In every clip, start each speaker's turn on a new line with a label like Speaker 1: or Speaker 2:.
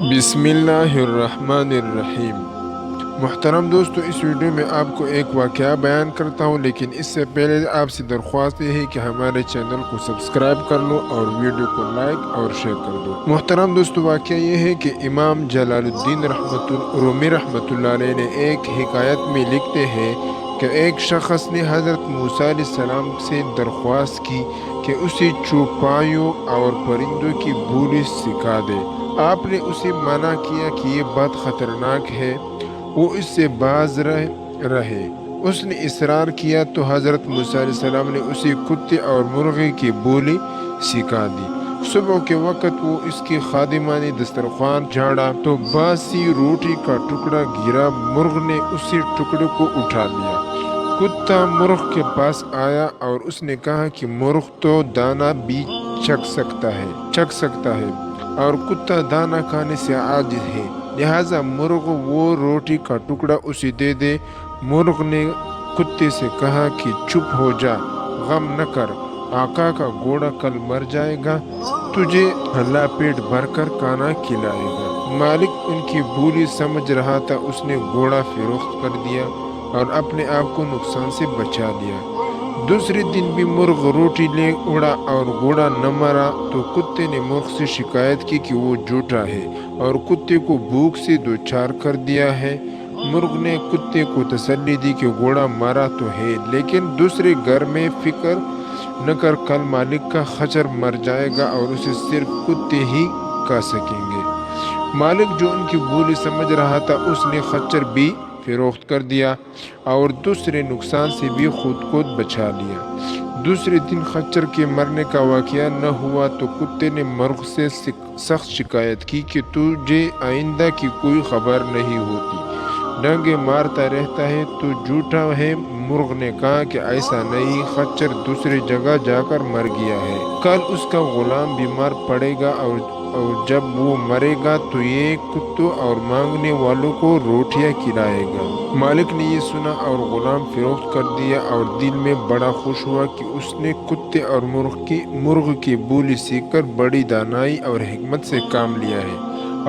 Speaker 1: بسم اللہ الرحمن الرحیم۔ محترم دوستو، اس ویڈیو میں آپ کو ایک واقعہ بیان کرتا ہوں، لیکن اس سے پہلے آپ سے درخواست یہ ہے کہ ہمارے چینل کو سبسکرائب کر لو اور ویڈیو کو لائک اور شیئر کر دو۔ محترم دوستو، واقعہ یہ ہے کہ امام جلال الدین رومی رحمۃ اللہ علیہ نے ایک حکایت میں لکھتے ہیں کہ ایک شخص نے حضرت موسیٰ علیہ السلام سے درخواست کی کہ اسے چوپایوں اور پرندوں کی بولی سکھا دے۔ آپ نے اسے منع کیا کہ یہ بات خطرناک ہے، وہ اس سے باز رہے۔ اس نے اصرار کیا تو حضرت موسیٰ علیہ السلام نے اسے کتے اور مرغی کی بولی سکھا دی۔ صبح کے وقت وہ اس کی خادمہ نے دسترخوان جھاڑا تو باسی روٹی کا ٹکڑا گرا۔ مرغ نے اسی ٹکڑے کو اٹھا لیا۔ کتا مرغ کے پاس آیا اور اس نے کہا کہ مرغ تو دانہ بھی چکھ سکتا ہے اور کتا دانہ کھانے سے عاجز ہے، لہذا مرغ وہ روٹی کا ٹکڑا اسے دے دے۔ مرغ نے کتے سے کہا کہ چپ ہو جا، غم نہ کر، آقا کا گھوڑا کل مر جائے گا، تجھے اللہ پیٹ بھر کر کھانا کھلائے گا۔ مالک ان کی بولی سمجھ رہا تھا، اس نے گھوڑا فروخت کر دیا اور اپنے آپ کو نقصان سے بچا لیا۔ دوسرے دن بھی مرغ روٹی لے اڑا اور گھوڑا نہ مرا تو کتے نے مرغ سے شکایت کی کہ وہ جھوٹا ہے اور کتے کو بھوک سے دوچار کر دیا ہے۔ مرغ نے کتے کو تسلی دی کہ گھوڑا مرا تو ہے، لیکن دوسرے گھر میں فکر نہ کر، کل مالک کا خچر مر جائے گا اور اسے صرف کتے ہی کھا سکیں گے۔ مالک جو ان کی بولی سمجھ رہا تھا، اس نے خچر بھی فروخت کر دیا اور دوسرے نقصان سے بھی خود کو بچا لیا۔ دوسرے دن خچر کے مرنے کا واقعہ نہ ہوا تو کتے نے مرغ سے سخت شکایت کی کہ تجھے آئندہ کی کوئی خبر نہیں ہوتی، ڈانگیں مارتا رہتا ہے، تو جھوٹا ہے۔ مرغ نے کہا کہ ایسا نہیں، خچر دوسری جگہ جا کر مر گیا ہے، کل اس کا غلام بیمار پڑے گا اور جب وہ مرے گا تو یہ کتوں اور مانگنے والوں کو روٹیاں کھلائے گا۔ مالک نے یہ سنا اور غلام فروخت کر دیا اور دل میں بڑا خوش ہوا کہ اس نے کتے اور مرغ کی بولی سیکھ کر بڑی دانائی اور حکمت سے کام لیا ہے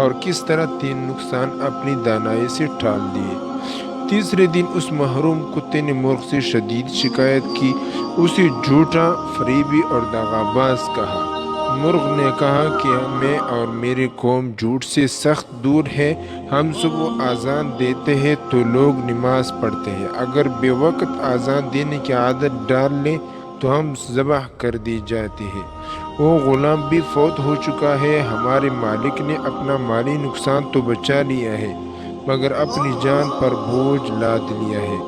Speaker 1: اور کس طرح 3 نقصان اپنی دانائی سے ٹال دیے۔ تیسرے دن اس محروم کتے نے مرغ سے شدید شکایت کی، اسے جھوٹا، فریبی اور دغا باز کہا۔ مرغ نے کہا کہ میں اور میری قوم جھوٹ سے سخت دور ہے، ہم صبح اذان دیتے ہیں تو لوگ نماز پڑھتے ہیں، اگر بے وقت اذان دینے کی عادت ڈال لیں تو ہم ذبح کر دی جاتے ہیں۔ وہ غلام بھی فوت ہو چکا ہے، ہمارے مالک نے اپنا مالی نقصان تو بچا لیا ہے مگر اپنی جان پر بوجھ لاد لیا ہے۔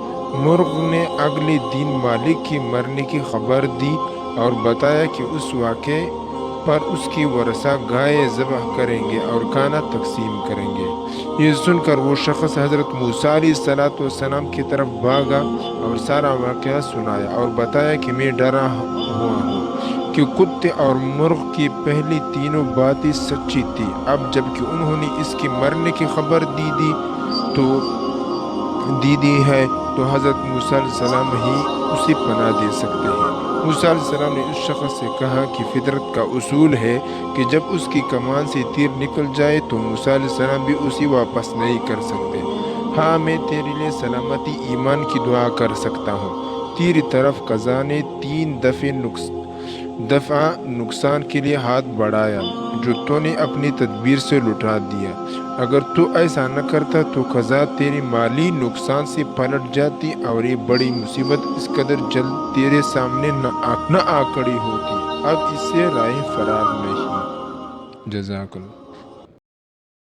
Speaker 1: مرغ نے اگلے دن مالک کی مرنے کی خبر دی اور بتایا کہ اس واقعے پر اس کی ورثہ گائے ذبح کریں گے اور کھانا تقسیم کریں گے۔ یہ سن کر وہ شخص حضرت موسیٰ علیہ السلام کی طرف بھاگا اور سارا واقعہ سنایا اور بتایا کہ میں ڈرا ہوا ہوں کہ کتے اور مرغ کی پہلی تینوں باتیں سچی تھی، اب جبکہ انہوں نے اس کی مرنے کی خبر دی ہے تو حضرت موسیٰ علیہ السلام ہی اسے پناہ دے سکتے ہیں۔ موسیٰ علیہ السلام نے اس شخص سے کہا کہ فطرت کا اصول ہے کہ جب اس کی کمان سے تیر نکل جائے تو موسیٰ علیہ السلام بھی اسے واپس نہیں کر سکتے۔ ہاں، میں تیرے لیے سلامتی ایمان کی دعا کر سکتا ہوں۔ تیری طرف قضا نے 3 دفعہ نقصان کے لیے ہاتھ بڑھایا جو تو نے اپنی تدبیر سے لٹا دیا، اگر تو ایسا نہ کرتا تو قضا تیرے مالی نقصان سے پلٹ جاتی اور یہ بڑی مصیبت اس قدر جلد تیرے سامنے نہ آ کھڑی ہوتی۔ اب اس سے راہ فرار نہیں۔ جزاک اللہ۔